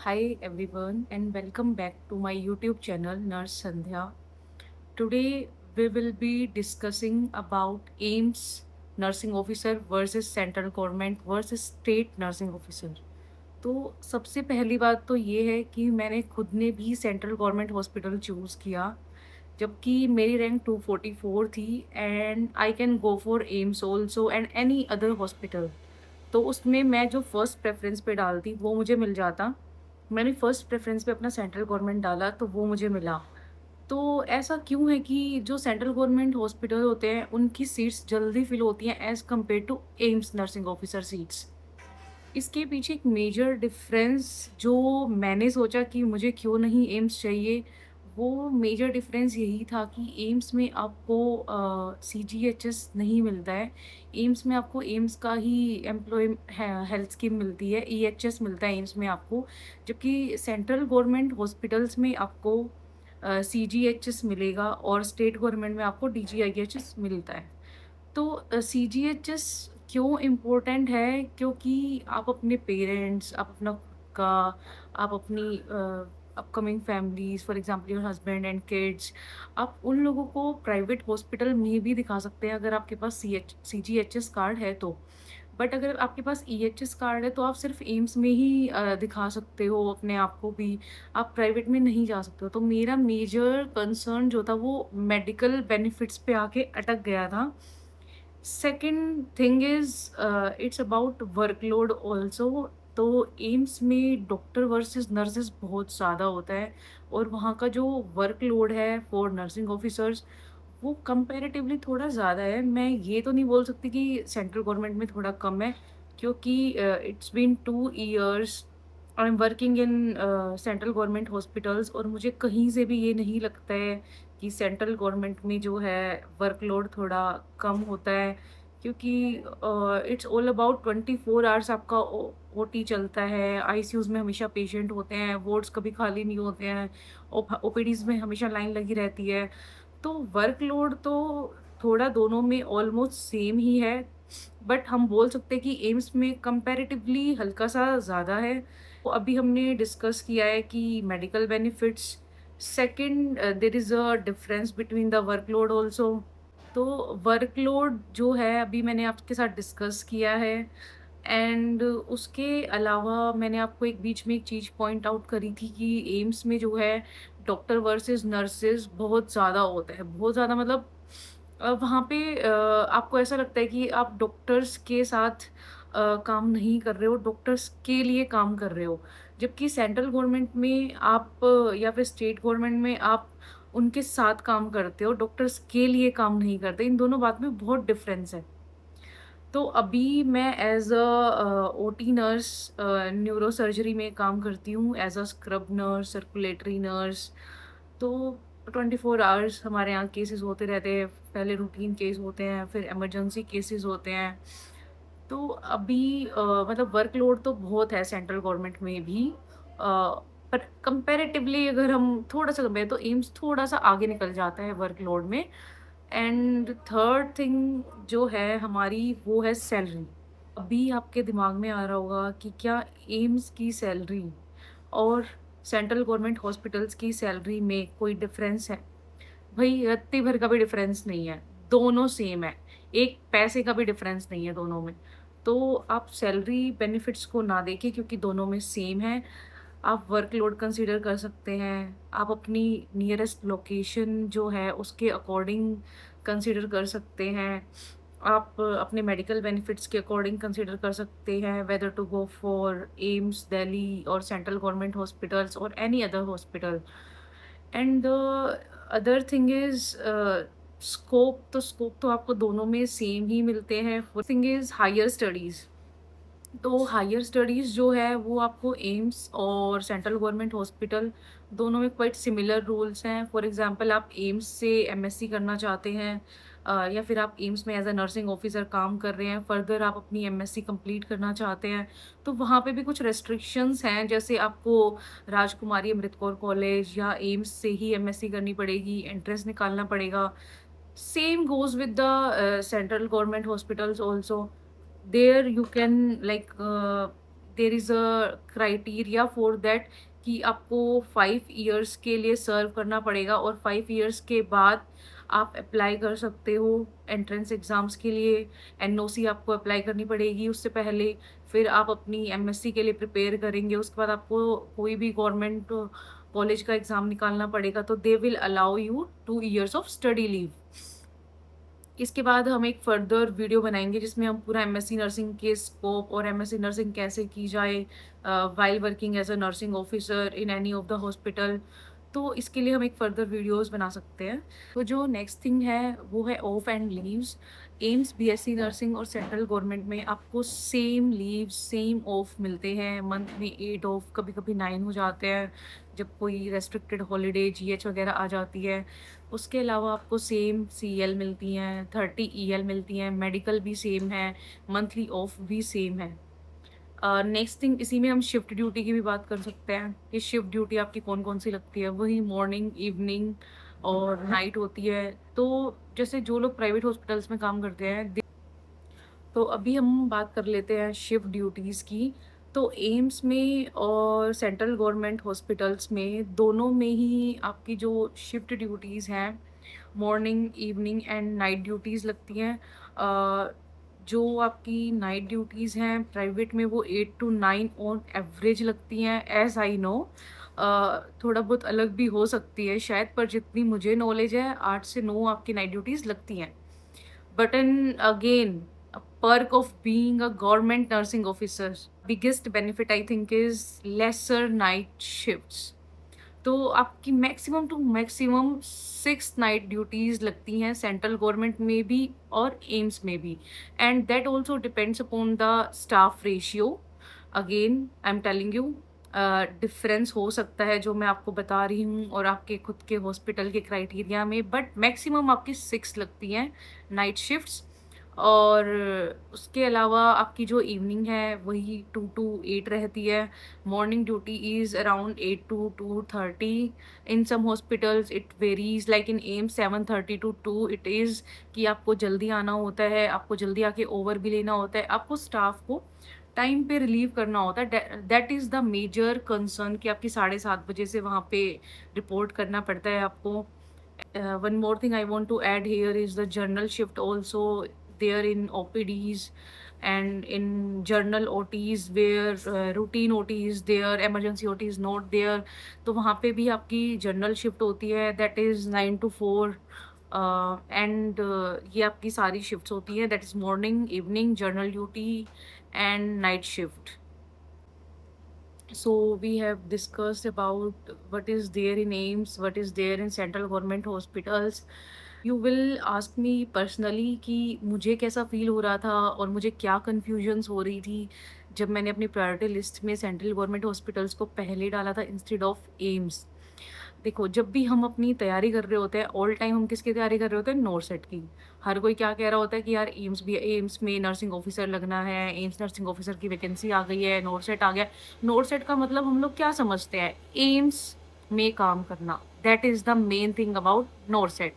Hi everyone and welcome back to my YouTube channel Nurse Sandhya. Today we will be discussing about AIMS nursing officer versus central government versus state nursing officer. तो सबसे पहली बात तो ये है कि मैंने खुद ने भी सेंट्रल गवर्नमेंट हॉस्पिटल चूज़ किया, जबकि मेरी रैंक 244 थी and I can go for AIIMS also and any other hospital. तो उसमें मैं जो फर्स्ट प्रेफ़रेंस पे डालती वो मुझे मिल जाता। मैंने फर्स्ट प्रेफ़रेंस पे अपना सेंट्रल गवर्नमेंट डाला तो वो मुझे मिला। तो ऐसा क्यों है कि जो सेंट्रल गवर्नमेंट हॉस्पिटल होते हैं उनकी सीट्स जल्दी फिल होती हैं as compare to AIIMS nursing officer seats. इसके पीछे एक मेजर डिफरेंस जो मैंने सोचा कि मुझे क्यों नहीं एम्स चाहिए, वो मेजर डिफरेंस यही था कि एम्स में आपको सीजीएचएस नहीं मिलता है। एम्स में आपको एम्स का ही एम्प्लॉय हेल्थ स्कीम मिलती है, ईएचएस मिलता है एम्स में आपको, जबकि सेंट्रल गवर्नमेंट हॉस्पिटल्स में आपको सीजीएचएस मिलेगा और स्टेट गवर्नमेंट में आपको डीजीआईएचएस मिलता है। तो सीजीएचएस क्यों इम्पोर्टेंट है? क्योंकि आप अपने पेरेंट्स, आप अपना खुद का, आप अपनी upcoming families for example your husband and kids, आप उन लोगों को प्राइवेट हॉस्पिटल में भी दिखा सकते हैं अगर आपके पास सीजीएचएस कार्ड है तो। बट अगर आपके पास ईएचएस कार्ड है तो आप सिर्फ एम्स में ही दिखा सकते हो अपने आप को भी, आप प्राइवेट में नहीं जा सकते हो। तो मेरा मेजर कंसर्न जो था वो मेडिकल बेनिफिट्स पे आके अटक गया था। Second thing is it's about workload also. तो एम्स में डॉक्टर वर्सेस नर्सेस बहुत ज़्यादा होता है और वहाँ का जो वर्कलोड है फॉर नर्सिंग ऑफिसर्स वो कंपैरेटिवली थोड़ा ज़्यादा है। मैं ये तो नहीं बोल सकती कि सेंट्रल गवर्नमेंट में थोड़ा कम है, क्योंकि it's been 2 years I am working in central government hospitals और मुझे कहीं से भी ये नहीं लगता है कि सेंट्रल गवर्नमेंट में जो है वर्कलोड थोड़ा कम होता है, क्योंकि इट्स ऑल अबाउट 24 आवर्स आपका ओटी चलता है, आईसीयूज़ में हमेशा पेशेंट होते हैं, वार्ड्स कभी खाली नहीं होते हैं, ओपीडीज़ में हमेशा लाइन लगी रहती है। तो वर्कलोड तो थोड़ा दोनों में ऑलमोस्ट सेम ही है, बट हम बोल सकते हैं कि एम्स में कंपैरेटिवली हल्का-सा ज़्यादा है। तो अभी हमने डिस्कस किया है कि medical benefits, second there is a difference between the workload also. तो वर्कलोड जो है अभी मैंने आपके साथ डिस्कस किया है एंड उसके अलावा मैंने आपको एक बीच में एक चीज़ पॉइंट आउट करी थी कि एम्स में जो है डॉक्टर वर्सेस नर्सेस बहुत ज़्यादा होता है, बहुत ज़्यादा मतलब वहाँ पे आपको ऐसा लगता है कि आप डॉक्टर्स के साथ काम नहीं कर रहे हो, डॉक्टर्स के लिए काम कर रहे हो। जबकि सेंट्रल गवर्नमेंट में आप या फिर स्टेट गवर्नमेंट में आप उनके साथ काम करते हो, डॉक्टर्स के लिए काम नहीं करते। इन दोनों बात में बहुत डिफ़रेंस है। तो अभी मैं as OT nurse neuro surgery में काम करती हूँ as a scrub nurse, circulatory nurse. तो 24 आवर्स हमारे यहाँ केसेज़ होते रहते हैं। पहले रूटीन केस होते हैं, फिर इमरजेंसी केसेज़ होते हैं। तो अभी मतलब वर्कलोड तो बहुत है सेंट्रल गवर्नमेंट में भी, पर कंपैरेटिवली अगर हम थोड़ा-सा कंपेयर तो एम्स थोड़ा-सा आगे निकल जाता है वर्कलोड में। एंड थर्ड थिंग जो है हमारी वो है सैलरी। अभी आपके दिमाग में आ रहा होगा कि क्या एम्स की सैलरी और सेंट्रल गवर्नमेंट हॉस्पिटल्स की सैलरी में कोई डिफरेंस है? भई रत्ती भर का भी डिफरेंस नहीं है, दोनों सेम है। एक पैसे का भी डिफरेंस नहीं है दोनों में। तो आप सैलरी बेनिफिट्स को ना देखें क्योंकि दोनों में सेम है। आप वर्कलोड कंसीडर कर सकते हैं, आप अपनी नियरेस्ट लोकेशन जो है उसके अकॉर्डिंग कंसीडर कर सकते हैं। आप अपने मेडिकल बेनिफिट्स के अकॉर्डिंग कंसीडर कर सकते हैं whether to go for AIIMS Delhi और सेंट्रल गवर्नमेंट हॉस्पिटल्स और any other hospital. And the other thing is scope तो आपको दोनों में सेम ही मिलते हैं। Thing is higher studies. तो हायर स्टडीज़ जो है वो आपको एम्स और सेंट्रल गवर्नमेंट हॉस्पिटल दोनों में क्वाइट सिमिलर रूल्स हैं। फॉर एग्जांपल आप एम्स से एमएससी करना चाहते हैं, या फिर आप एम्स में एज अ नर्सिंग ऑफिसर काम कर रहे हैं, फर्दर आप अपनी एमएससी कंप्लीट करना चाहते हैं, तो वहाँ पे भी कुछ रेस्ट्रिक्शंस हैं, जैसे आपको राजकुमारी अमृत कौर कॉलेज या एम्स से ही एमएससी करनी पड़ेगी, एंट्रेंस निकालना पड़ेगा। Same goes with the central government hospitals also. There you can like there is a criteria for that कि आपको 5 ईयर्स के लिए सर्व करना पड़ेगा, और 5 ईयर्स के बाद आप अप्लाई कर सकते हो एंट्रेंस एग्ज़ाम्स के लिए। एनओसी आपको अप्लाई करनी पड़ेगी उससे पहले। फिर आप अपनी एमएससी के लिए प्रिपेयर करेंगे, उसके बाद आपको कोई भी गवर्नमेंट कॉलेज का एग्ज़ाम निकालना पड़ेगा, तो they will allow you 2 years of study leave. इसके बाद हम एक फर्दर वीडियो बनाएंगे जिसमें हम पूरा एमएससी नर्सिंग के स्कोप और एमएससी नर्सिंग कैसे की जाए while working as a nursing officer in any of the hospital. तो इसके लिए हम एक फर्दर वीडियोस बना सकते हैं। तो जो नेक्स्ट थिंग है वो है of and leaves. AIIMS BSc nursing और सेंट्रल गवर्नमेंट में आपको सेम लीव सेम ऑफ मिलते हैं। मंथ में 8 ऑफ, कभी कभी 9 हो जाते हैं जब कोई रेस्ट्रिक्टेड हॉलीडे जीएच वगैरह आ जाती है। उसके अलावा आपको सेम सीएल मिलती हैं, 30 ईएल मिलती हैं, मेडिकल भी सेम है, मंथली ऑफ भी सेम है। नेक्स्ट थिंग, इसी में हम शिफ्ट ड्यूटी की भी बात कर सकते हैं कि शिफ्ट ड्यूटी आपकी कौन कौन सी लगती है। वही मॉर्निंग, इवनिंग और नाइट होती है। तो जैसे जो लोग प्राइवेट हॉस्पिटल्स में काम करते हैं, तो अभी हम बात कर लेते हैं शिफ्ट ड्यूटीज़ की। तो एम्स में और सेंट्रल गवर्नमेंट हॉस्पिटल्स में दोनों में ही आपकी जो शिफ्ट ड्यूटीज़ हैं, morning, evening and night duties लगती हैं। जो आपकी नाइट ड्यूटीज़ हैं प्राइवेट में वो 8 to 9 ऑन एवरेज लगती हैं, एज आई नो। थोड़ा बहुत अलग भी हो सकती है शायद, पर जितनी मुझे नॉलेज है 8 से 9 आपकी नाइट ड्यूटीज़ लगती हैं। But then again, a perk of being a government nursing officer, biggest benefit I think is lesser night shifts. तो आपकी maximum two maximum 6 night duties लगती हैं सेंट्रल गवर्नमेंट में भी और एम्स में भी, and that also depends upon the staff ratio. Again I am telling you, difference हो सकता है जो मैं आपको बता रही हूँ और आपके खुद के हॉस्पिटल के क्राइटेरिया में, बट मैक्सिमम आपकी 6 लगती हैं नाइट शिफ्ट्स। और उसके अलावा आपकी जो इवनिंग है वही 2 to 8 रहती है। Morning duty is around 8 to 2:30। In some hospitals it varies, like in AIIMS 7:30 to 2 it is, कि आपको जल्दी आना होता है, आपको जल्दी आके ओवर भी लेना होता है, आपको स्टाफ को टाइम पे रिलीव करना होता है। That is the major concern कि आपकी 7:30 बजे से वहाँ पे रिपोर्ट करना पड़ता है आपको। One more thing I want to add here is the journal shift also there in OPDs and in journal OTs where routine OT is there, emergency OT is not there. तो वहाँ पे भी आपकी journal shift होती है, that is 9 to 4, and ये आपकी सारी shifts होती हैं, that is morning, evening, journal duty and night shift. So we have discussed about what is there in AIMS, what is there in central government hospitals. You will ask me personally कि मुझे कैसा feel हो रहा था और मुझे क्या confusions हो रही थी जब मैंने अपनी प्रायोरिटी लिस्ट में सेंट्रल गवर्नमेंट हॉस्पिटल्स को पहले डाला था इंस्टेड ऑफ एम्स। देखो, जब भी हम अपनी तैयारी कर रहे होते हैं, ऑल टाइम हम किसकी तैयारी कर रहे होते हैं? नॉरसेट की। हर कोई क्या कह रहा होता है कि यार एम्स में नर्सिंग ऑफिसर लगना है, एम्स नर्सिंग ऑफिसर की वैकेंसी आ गई है, नॉरसेट आ गया। नॉरसेट का मतलब हम लोग क्या समझते हैं? एम्स में काम करना। That is the main thing about NORCET.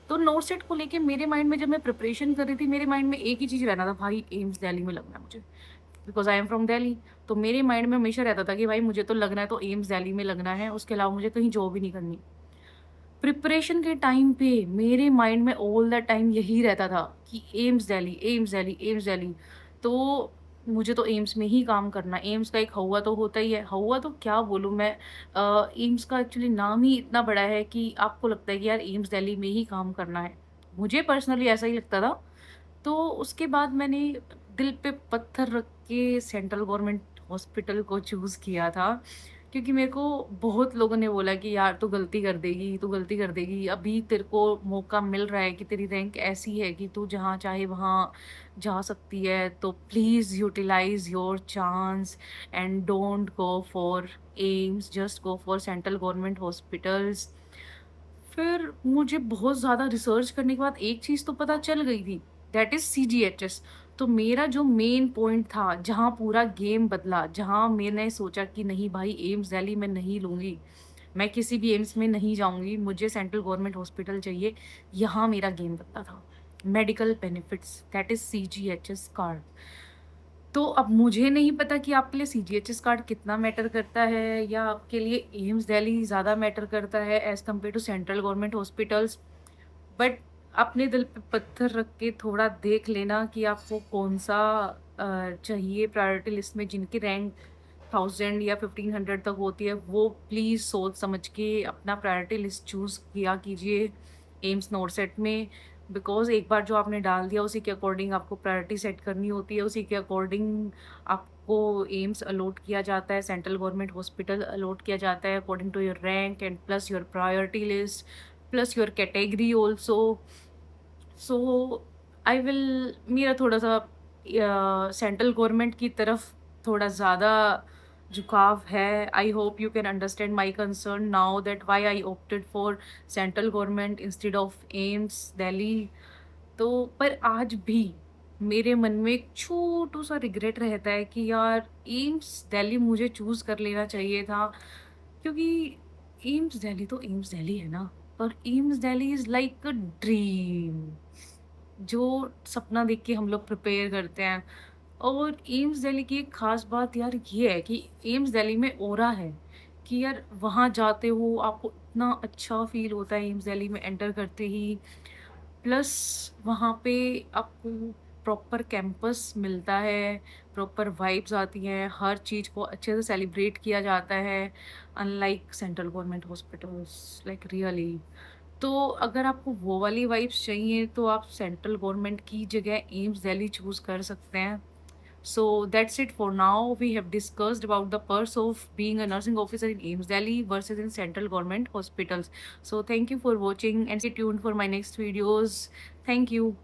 तो नॉरसेट को लेके मेरे माइंड में जब मैं प्रिपरेशन कर रही थी, मेरे माइंड में एक ही चीज़ रहना था, भाई एम्स दिल्ली में लगना है मुझे, because I am from Delhi. तो मेरे माइंड में हमेशा रहता था कि भाई मुझे तो लगना है तो एम्स दिल्ली में लगना है, उसके अलावा मुझे कहीं जॉब ही नहीं करनी। प्रिपरेशन के टाइम पे मेरे माइंड में ऑल द टाइम यही रहता था कि AIIMS Delhi, AIIMS Delhi, AIIMS Delhi. तो मुझे तो एम्स में ही काम करना। एम्स का एक हवा तो होता ही है, हवा तो क्या बोलूँ मैं। एम्स का एक्चुअली नाम ही इतना बड़ा है कि आपको लगता है कि यार एम्स दिल्ली में ही काम करना है। मुझे पर्सनली ऐसा ही लगता था। तो उसके बाद मैंने दिल पे पत्थर रख के सेंट्रल गवर्नमेंट हॉस्पिटल को चूज़ किया था, क्योंकि मेरे को बहुत लोगों ने बोला कि यार तू गलती कर देगी, तू गलती कर देगी, अभी तेरे को मौका मिल रहा है कि तेरी रैंक ऐसी है कि तू जहाँ चाहे वहाँ जा सकती है, तो please utilise your chance and don't go for AIIMS, just go for central government hospitals. फिर मुझे बहुत ज़्यादा रिसर्च करने के बाद एक चीज़ तो पता चल गई थी, दैट इज़ सीजीएचएस। तो मेरा जो मेन पॉइंट था, जहाँ पूरा गेम बदला, जहाँ मैंने सोचा कि नहीं भाई एम्स दिल्ली में नहीं लूँगी, मैं किसी भी एम्स में नहीं जाऊँगी, मुझे सेंट्रल गवर्नमेंट हॉस्पिटल चाहिए, यहाँ मेरा गेम बदला था। Medical benefits, that is CGHS card. तो अब मुझे नहीं पता कि आपके लिए सीजीएचएस कार्ड कितना मैटर करता है या आपके लिए एम्स दिल्ली ज़्यादा मैटर करता है as compare to central government hospitals. But अपने दिल पे पत्थर रख के थोड़ा देख लेना कि आपको कौन-सा चाहिए प्रायोरिटी लिस्ट में, जिनकी रैंक 1000 या 1500 तक होती है, वो प्लीज़ सोच समझ के अपना प्रायोरिटी लिस्ट चूज़ किया कीजिए एम्स नॉरसेट में। बिकॉज़ एक बार जो आपने डाल दिया उसी के अकॉर्डिंग आपको प्रायोरिटी सेट करनी होती है, उसी के अकॉर्डिंग आपको एम्स अलॉट किया जाता है, सेंट्रल गवर्नमेंट हॉस्पिटल अलॉट किया जाता है according to your rank and plus your priority list, plus your category also. So I will, मेरा थोड़ा-सा सेंट्रल गवर्नमेंट की तरफ थोड़ा ज़्यादा झुकाव है। I hope you can understand my concern now that why I opted for central government instead of AIIMS Delhi. तो पर आज भी मेरे मन में एक छोटू-सा रिग्रेट रहता है कि यार एम्स दिल्ली मुझे चूज़ कर लेना चाहिए था, क्योंकि एम्स दिल्ली तो एम्स दिल्ली है ना, और AIIMS Delhi is like a dream, जो सपना देख के हम लोग प्रिपेयर करते हैं। और एम्स दिल्ली की एक ख़ास बात यार ये है कि एम्स दिल्ली में ऑरा है कि यार वहाँ जाते हो आपको इतना अच्छा फ़ील होता है एम्स दिल्ली में एंटर करते ही। प्लस वहाँ पे आपको प्रॉपर कैंपस मिलता है, प्रॉपर वाइब्स आती हैं, हर चीज़ को अच्छे से सेलिब्रेट किया जाता है, unlike central government hospitals, like really. तो अगर आपको वो वाली वाइब्स चाहिए तो आप सेंट्रल गवर्नमेंट की जगह एम्स दिल्ली चूज़ कर सकते हैं। So that's it for now. We have discussed about the perks of being a nursing officer in AIIMS Delhi versus in central government hospitals. So thank you for watching and stay tuned for my next videos. Thank you.